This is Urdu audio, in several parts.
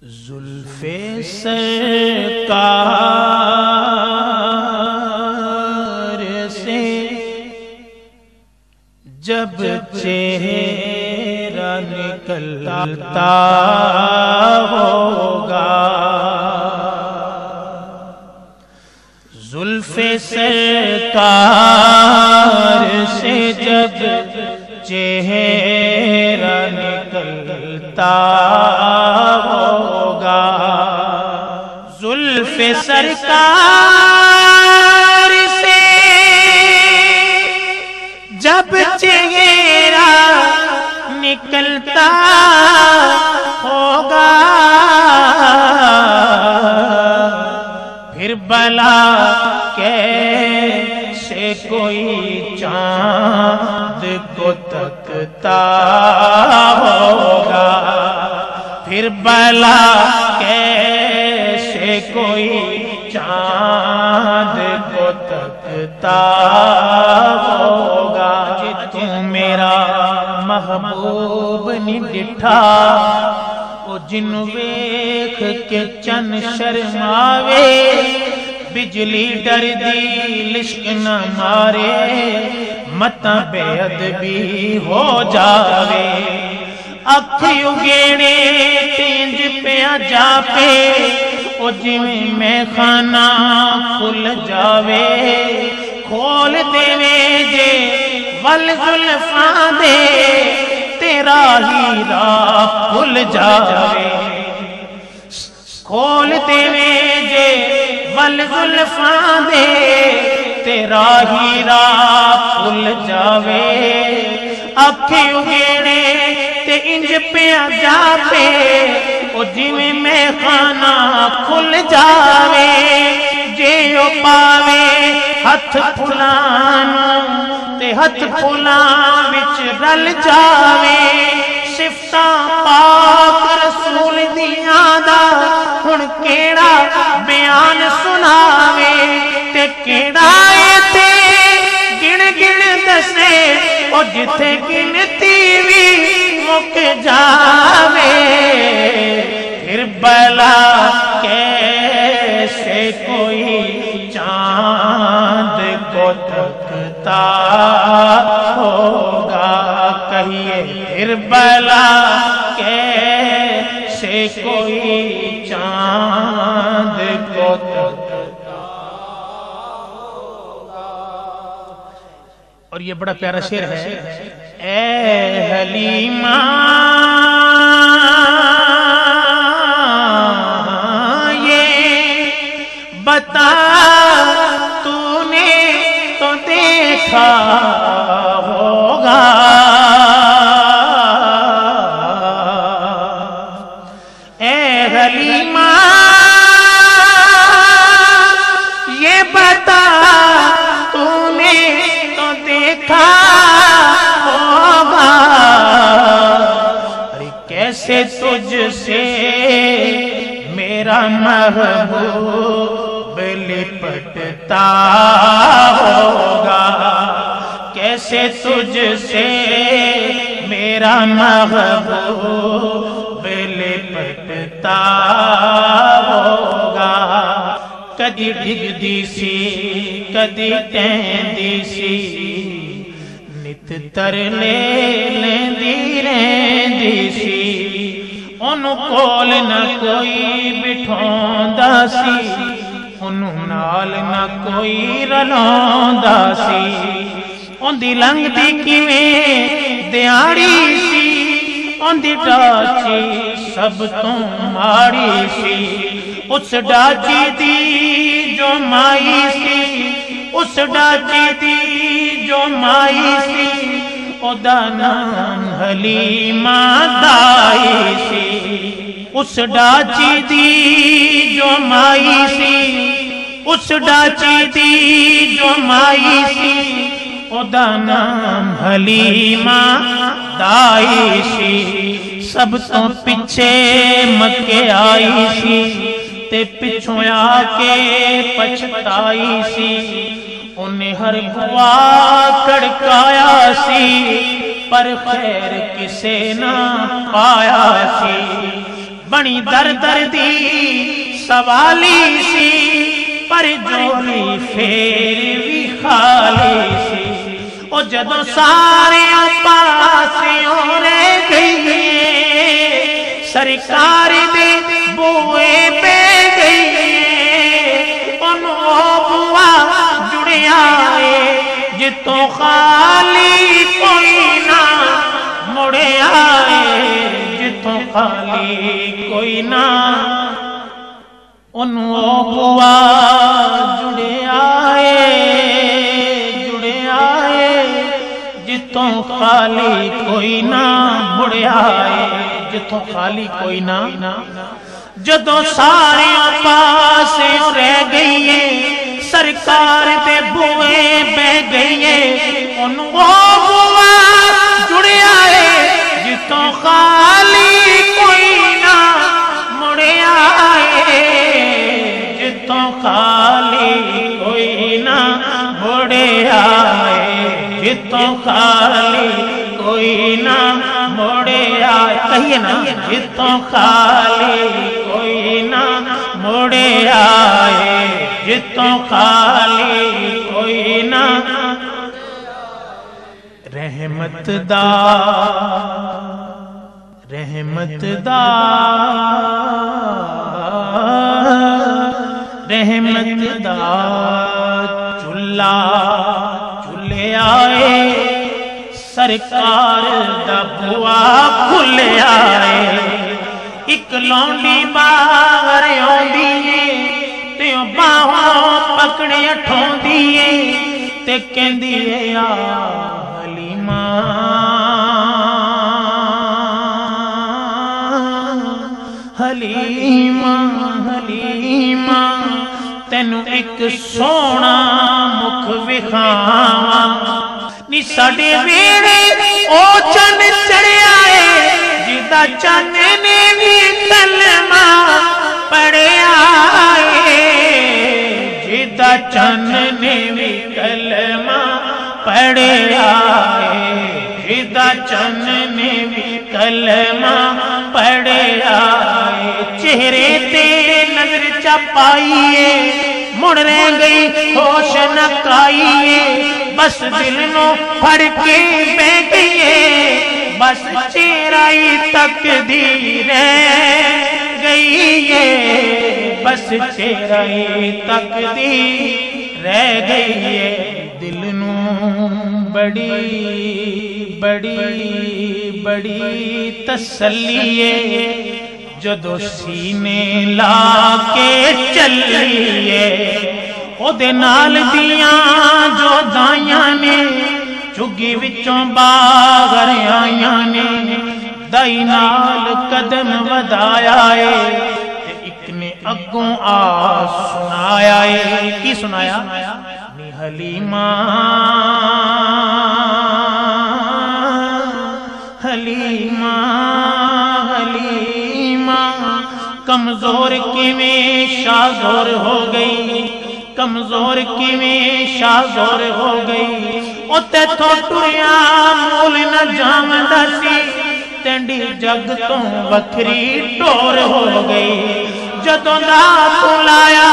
زلف سرکار سے جب چہرہ نکلتا ہوگا، زلف سرکار سے جب چہرہ نکلتا ہوگا، زلف سرکار سے جب چہرہ نکلتا ہوگا، پھر بلا کیسے کوئی چاند کو تکتا ہوگا، پھر بلا کیسے کوئی چاند کو تکتا ہوگا۔ جی تو میرا محبوب نہیں ڈٹھا، وہ جن ویکھ کے چن شرماوے، بجلی ڈر دی لشک نہ مارے، متا بے ادبی ہو جاوے، اکھ اگیڑے تینج پیا جا پے، او جویں میں خانہ کھل جاوے، کھول دے جے ول زلفاں دے، تیرا ہی راہ کھل جاوے، کھول دے جے ول زلفاں دے، تیرا ہی راہ کھل جاوے، اکھ اگیڑے تے انج پیا جا پے، او جویں میں خانہ کھل جاوے، جے او پاوے ہتھ پھلانوں تے ہتھ پھلاں وچ رل جاوے، صفتاں پاک رسول دیاں دا ہن کیڑا بیان سناوے، تے کیڑا ایتھے گن گن دسے، او جتھے گنتی وی مک جاوے، پھر بلا کیسے کوئی چاند کو تکتا ہوگا، کہیے پھر بلا کیسے کوئی چاند کو تکتا ہوگا۔ اور یہ بڑا پیارا شعر ہے، اے حلیمہ یہ بتا تو نے تو دیکھا ہوگا، اے حلیمہ یہ بتا تو نے تو دیکھا ہوگا، ارے کیسے تجھ سے میرا محبوب لپٹتا ہوگا، کیسے تجھ سے میرا محبوب لپٹتا ہوگا، کدی ڈگ دی سی کدی ٹہندی سی، نت ترلے لیندی رہندی سی، انہوں کول نہ کوئی بٹھوندا سی، انہوں نال نہ کوئی رلوندا سی، اندی لنگ دی کیویں دیاڑی سی، اندی ڈاچی سب تو ماڑی سی، اس ڈاچی دی جو مائی سی، اس ڈاچی دی جو مائی سی، او دا نام حلیمہ دائی سی، اس ڈاچی دی جو مائی سی، اس ڈاچی دی جو مائی سی، او دا نام حلیمہ دائی سی، سب تو پچھے مکے آئی سی، تے پچھوں آ کے پچھتائی سی، انہیں ہر بوا کڑکایا سی، پر خیر کسے نہ پایا سی بنی در در دی سوالی سی پر جولی پھر بھی خالی سی او جدوں سارے پاسیوں رہ گئی سرکار دے بوئے پہ گئی انہوں بوا جڑیا ہے جتوں خالی کوئی نہ مڑے آئے جتوں خالی کوئی نہ انہوں بوا جڑے آئے جتوں خالی کوئی نہ مڑے آئے جتوں خالی کوئی نہ جدوں سارے پاسے رہ گئی ہے سرکار دے بوئے بہ گئی ہے انہوں بوا جڑے آئے جتوں خالی کوئی نہ مڑے آئے جتوں خالی کوئی نہ مڑے آئے جتوں خالی کوئی نہ مڑے آئے کہیے نا جتوں خالی کوئی نہ مڑے آئے جتوں خالی کوئی نہ رحمت دا رحمت دا رحمت دا چلا چلے آئے سرکار دا بوا کھلے آئے ایک لونڈی باہر آندی تے باہوں پکڑے اٹھوندی تے کہندی ہے یا حلیمہ حلیمہ حلیمہ تینوں ایک سونا مکھ وکھاواں نی ساڈے ویڑے او چن چڑھیا ہے جدا چن نے بھی کلمہ پڑھیا ہے جدا چن نے بھی کلمہ پڑھیا ہے جدا چن نے بھی کلمہ پڑھیا ہے چہرے تے نظر چپائیے مڑ رہ گئی ہوش نہ کائیے بس دل نو پھڑ کے بہ گئی بس چہرائی تقدیر رہ گئی ہے بس چہرائی تقدیر رہ گئی ہے دل نو بڑی بڑی بڑی تسلی ہے جدو سینے لا کے چلیے او دے نال دیاں جو دائیاں نے چگی وچوں باغر آئیاں نے دائی نال قدم ودایا ہے تے ایک نے اگوں آ سنایا ہے کی سنایا نی حلیمہ حلیمہ کمزور کیویں شازور ہو گئی کمزور کیویں شازور ہو گئی او تیتھوں ٹریا مول نہ جاوندا سی تینڈی جگ تو وکھری ٹور ہو گئی جدوں دا تو لایا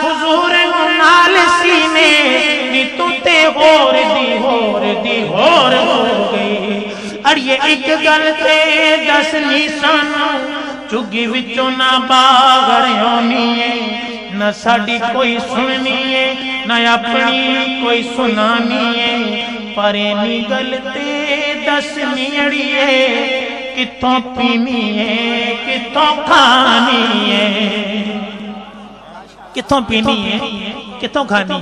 حضور نال سینے نی تو تے ہور دی ہور ہو گئی اڑیے ایک گل تے دس نہیں سانو چگی وچوں نہ باغر ہونی ہے نہ ساڈی کوئی سننی ہے نہ اپنی کوئی سنانی ہے پر اینی گل تے دسنی اڑیے کتوں پینی ہے کتوں کھانی ہے کتوں پینی ہے کتوں کھانی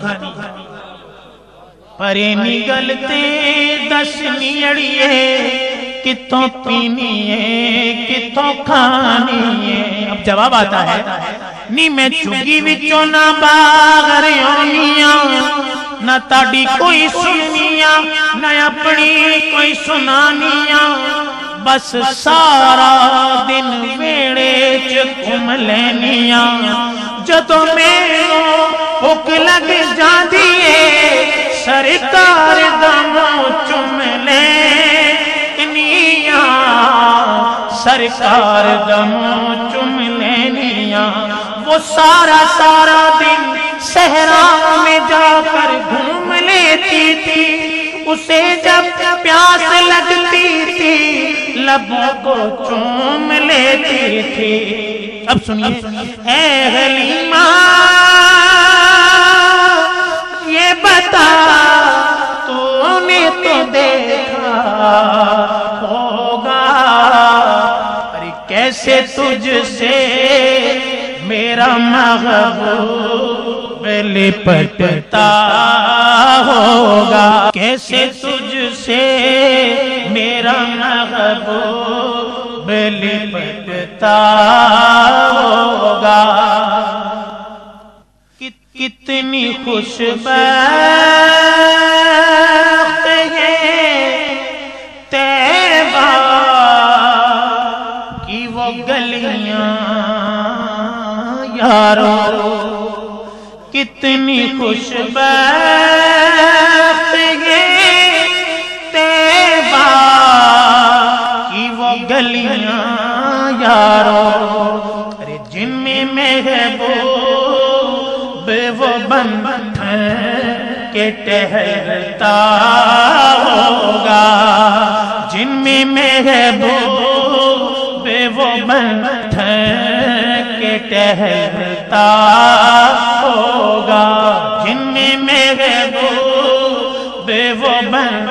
پر اینی گل تے دسنی اڑیے کتوں پینی ہے کتوں کھانی ہے اب جواب آتا ہے نی میں چگی وچوں نہ باغر ہونیاں نہ تاڑی کوئی سننیاں نہ اپنی کوئی سنانیاں بس سارا دن ویڑے چکم لینیاں جدوں میروں بھوک لگ جاندی ہے سرکار دا منہ چوم لے سرکار دموں چم لینیاں وہ سارا سارا دن صحرا میں جا کر گھوم لیتی تھی اسے جب پیاس لگتی تھی لبوں کو چوم لیتی تھی اب سنیے اے حلیمہ یہ بتا تو نے تو دیکھا ہوگا ارے کیسے تجھ سے میرا محبوب لپٹتا ہوگا کیسے تجھ سے میرا محبوب لپٹتا ہوگا کتنی خوش بخت ہے طیبہ کی وہ گلیاں یارو کتنی خوش بخت ہے طیبہ کی وہ گلیاں یارو ارے جن میں محبوب وہ بن کے ٹہلتا ہوگا جن میں محبوب وہ بن کے ٹہلتا ہوگا جن میں محبوب وہ بن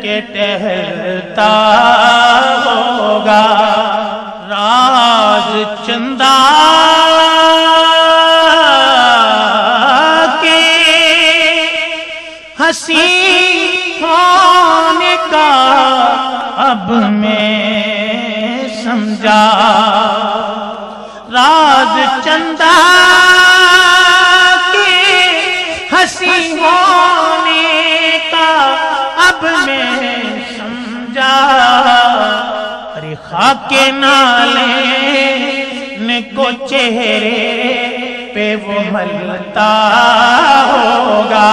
کے ٹہلتا ہوگا راز چندہ حسین ہونے کا اب میں سمجھا راز چندہ کے حسین ہونے کا اب میں سمجھا ارے خاک نالے کو چہرے پہ وہ ملتا ہوگا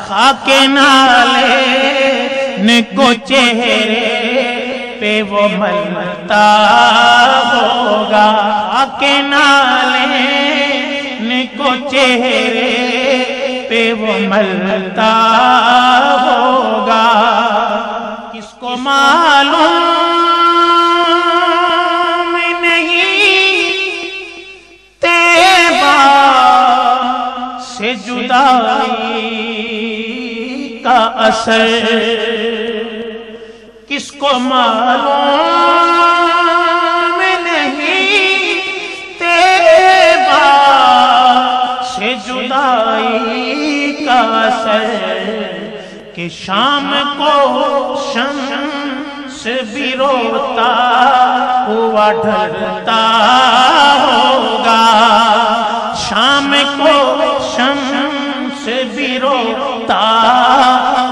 خاک نالے کو چہرے پہ وہ ملتا ہوگا خاک نالے کو چہرے پہ وہ ملتا ہوگا کس کو معلوم نہیں طیبہ سے جدائی کا اثر کس کو معلوم نہیں طیبہ سے جدائی کا اثر کہ شام کو شمس بھی روتا ہوا ڈھلتا ہوگا شام کو شمس بھی روتا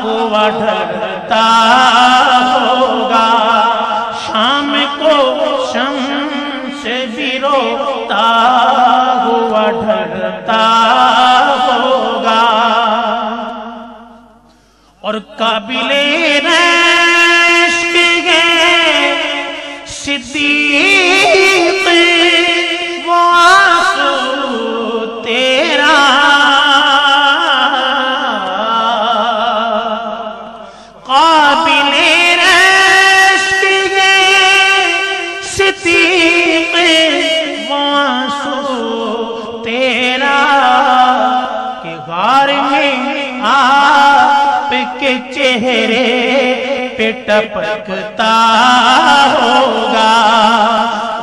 ہوا ڈھلتا ہوگا شام کو شمس بھی روتا ہوا ڈھلتا ہوگا اور قابل رشک ہے صدیق وہ آنسو تیرا قابل رشک ہے صدیق وہ آنسو تیرا کہ غار میں آپ کے چہرے پہ ٹپکتا ہوگا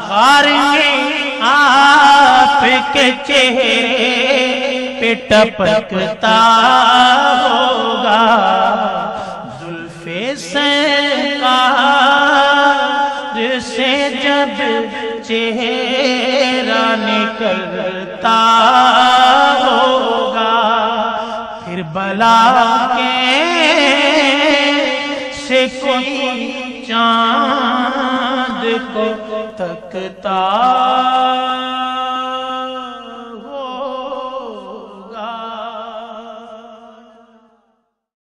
غار میں آپ کے چہرے پہ ٹپکتا ہوگا زلف سرکار سے جب چہرہ نکلتا ہوگا پھر بلا کے سے کوئی چاند کو تکتا